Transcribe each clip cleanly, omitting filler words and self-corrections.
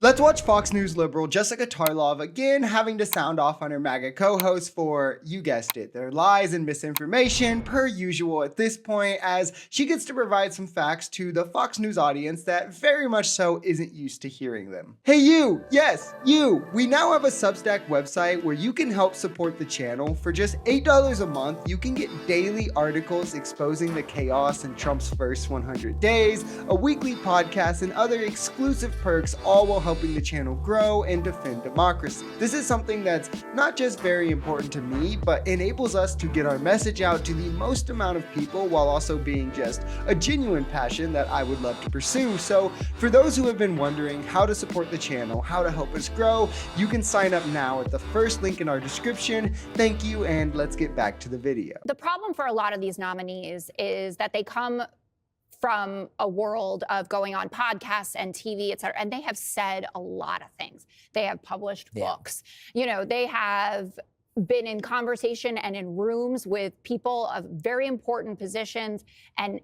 Let's watch Fox News liberal Jessica Tarlov again having to sound off on her MAGA co-hosts for, you guessed it, their lies and misinformation per usual at this point, as she gets to provide some facts to the Fox News audience that very much so isn't used to hearing them. Hey you, yes, you, we now have a Substack website where you can help support the channel. For just $8 a month, you can get daily articles exposing the chaos in Trump's first 100 days, a weekly podcast, and other exclusive perks, all while helping the channel grow and defend democracy. This is something that's not just very important to me, but enables us to get our message out to the most amount of people while also being just a genuine passion that I would love to pursue. So for those who have been wondering how to support the channel, how to help us grow, you can sign up now at the first link in our description. Thank you, and let's get back to the video. The problem for a lot of these nominees is that they come from a world of going on podcasts and TV, et cetera, and they have said a lot of things. They have published books. You know, they have been in conversation and in rooms with people of very important positions, and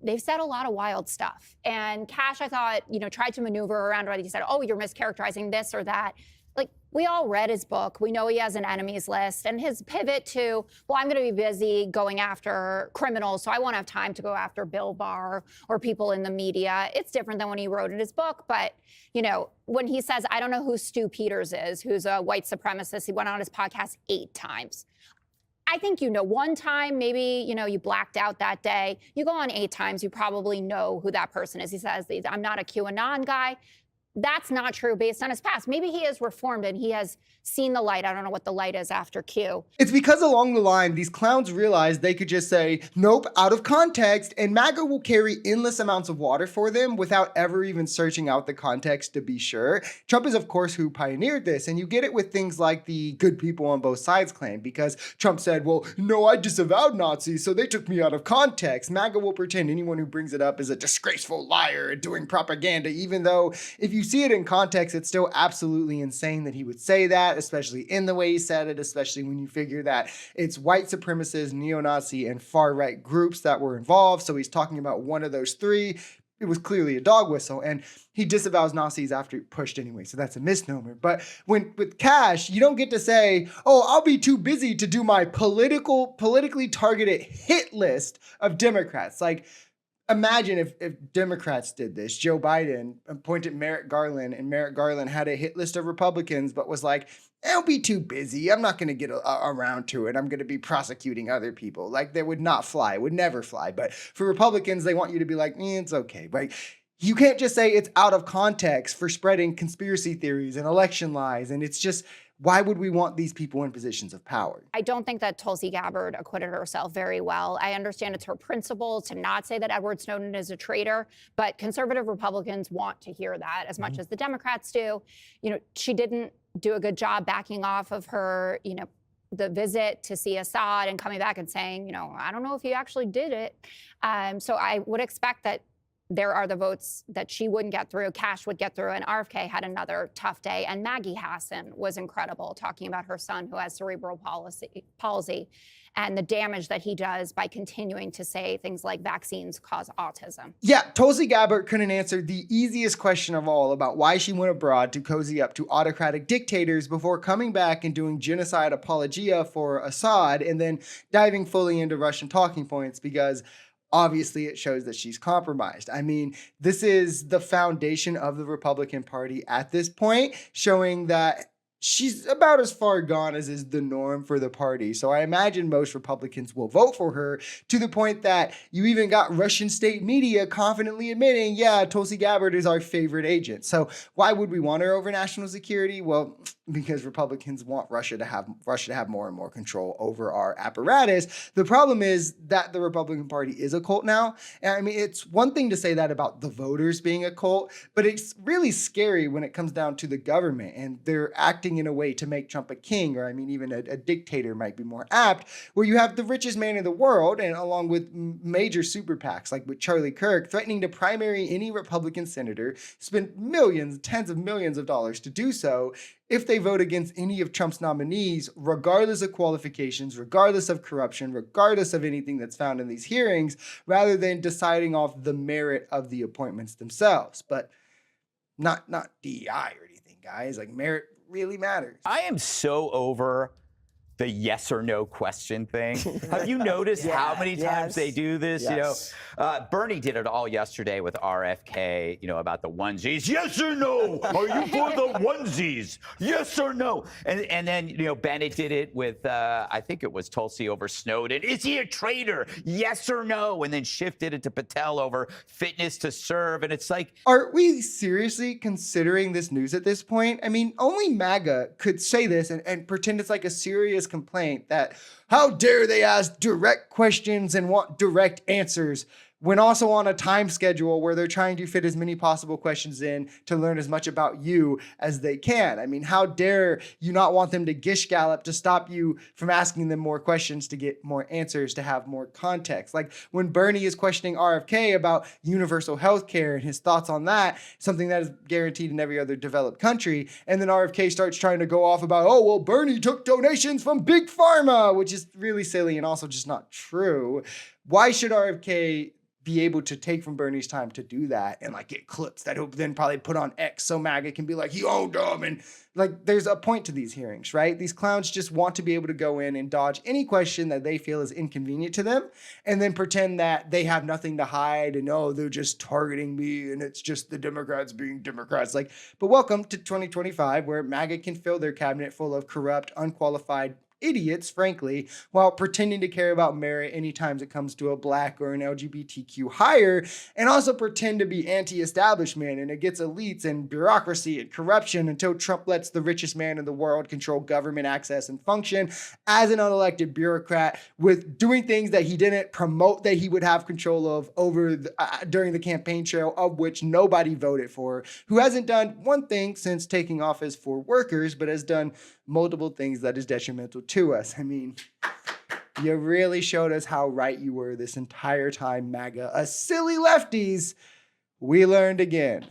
they've said a lot of wild stuff. And Cash, I thought, tried to maneuver around whether he said, oh, you're mischaracterizing this or that. Like, we all read his book. We know he has an enemies list. And his pivot to, well, I'm going to be busy going after criminals, so I won't have time to go after Bill Barr or people in the media. It's different than when he wrote in his book. But, when he says, I don't know who Stu Peters is, who's a white supremacist, he went on his podcast 8 times. I think one time, maybe, you blacked out that day. You go on 8 times, you probably know who that person is. He says, I'm not a QAnon guy. That's not true based on his past. Maybe he is reformed and he has seen the light. I don't know what the light is after Q. It's because along the line, these clowns realized they could just say, nope, out of context, and MAGA will carry endless amounts of water for them without ever even searching out the context to be sure. Trump is, of course, who pioneered this, and you get it with things like the good people on both sides claim, because Trump said, well, no, I disavowed Nazis, so they took me out of context. MAGA will pretend anyone who brings it up is a disgraceful liar and doing propaganda, even though if you see it in context, it's still absolutely insane that he would say that, especially in the way he said it, especially when you figure that it's white supremacists, neo-Nazi, and far-right groups that were involved. So he's talking about one of those 3. It was clearly a dog whistle, and he disavows Nazis after he pushed anyway, so that's a misnomer. But with Cash, you don't get to say, oh, I'll be too busy to do my politically targeted hit list of Democrats. Like, imagine if Democrats did this. Joe Biden appointed Merrick Garland, and Merrick Garland had a hit list of Republicans, but was like, I'll be too busy. I'm not going to get around to it. I'm going to be prosecuting other people. Like, that would not fly. It would never fly. But for Republicans, they want you to be like, it's okay. Right? You can't just say it's out of context for spreading conspiracy theories and election lies. And it's just, why would we want these people in positions of power? I don't think that Tulsi Gabbard acquitted herself very well. I understand it's her principle to not say that Edward Snowden is a traitor, but conservative Republicans want to hear that as much as the Democrats do. She didn't do a good job backing off of her, the visit to see Assad and coming back and saying, I don't know if he actually did it. So I would expect that there are the votes that she wouldn't get through, Cash would get through, and RFK had another tough day. And Maggie Hassan was incredible, talking about her son who has cerebral palsy and the damage that he does by continuing to say things like vaccines cause autism. Yeah, Tulsi Gabbard couldn't answer the easiest question of all about why she went abroad to cozy up to autocratic dictators before coming back and doing genocide apologia for Assad and then diving fully into Russian talking points, because obviously it shows that she's compromised. I mean, this is the foundation of the Republican Party at this point, showing that she's about as far gone as is the norm for the party. So I imagine most Republicans will vote for her, to the point that you even got Russian state media confidently admitting, yeah, Tulsi Gabbard is our favorite agent. So why would we want her over national security? Well, because Republicans want Russia to have more and more control over our apparatus. The problem is that the Republican Party is a cult now. And I mean, it's one thing to say that about the voters being a cult, but it's really scary when it comes down to the government and they're acting in a way to make Trump a king, or I mean, even a dictator might be more apt, where you have the richest man in the world, and along with major super PACs, like with Charlie Kirk, threatening to primary any Republican senator, spend millions, tens of millions of dollars to do so if they vote against any of Trump's nominees, regardless of qualifications, regardless of corruption, regardless of anything that's found in these hearings, rather than deciding off the merit of the appointments themselves. But not DEI or anything, guys. Like merit really matters. I am so over the yes or no question thing. Have you noticed how many times they do this? Yes. You know, Bernie did it all yesterday with RFK, you know, about the onesies. Yes or no? Are you for the onesies? Yes or no? And then, you know, Bennett did it with, I think it was Tulsi over Snowden. Is he a traitor? Yes or no? And then shifted it to Patel over fitness to serve. And it's like, are we seriously considering this news at this point? I mean, only MAGA could say this and pretend it's like a serious complaint that how dare they ask direct questions and want direct answers when also on a time schedule where they're trying to fit as many possible questions in to learn as much about you as they can. I mean, how dare you not want them to gish gallop to stop you from asking them more questions to get more answers, to have more context. Like when Bernie is questioning RFK about universal health care and his thoughts on that, something that is guaranteed in every other developed country. And then RFK starts trying to go off about, oh, well, Bernie took donations from Big Pharma, which is really silly and also just not true. Why should RFK be able to take from Bernie's time to do that and like get clips that he'll then probably put on X so MAGA can be like, he owned them? And like, there's a point to these hearings, right? These clowns just want to be able to go in and dodge any question that they feel is inconvenient to them and then pretend that they have nothing to hide and, oh, they're just targeting me and it's just the Democrats being Democrats. Like, but welcome to 2025 where MAGA can fill their cabinet full of corrupt, unqualified idiots, frankly, while pretending to care about merit anytime it comes to a Black or an LGBTQ hire, and also pretend to be anti-establishment and against elites and bureaucracy and corruption until Trump lets the richest man in the world control government access and function as an unelected bureaucrat with doing things that he didn't promote that he would have control of over during the campaign trail, of which nobody voted for, who hasn't done one thing since taking office for workers, but has done multiple things that is detrimental to us. I mean, you really showed us how right you were this entire time, MAGA. Us silly lefties, we learned again.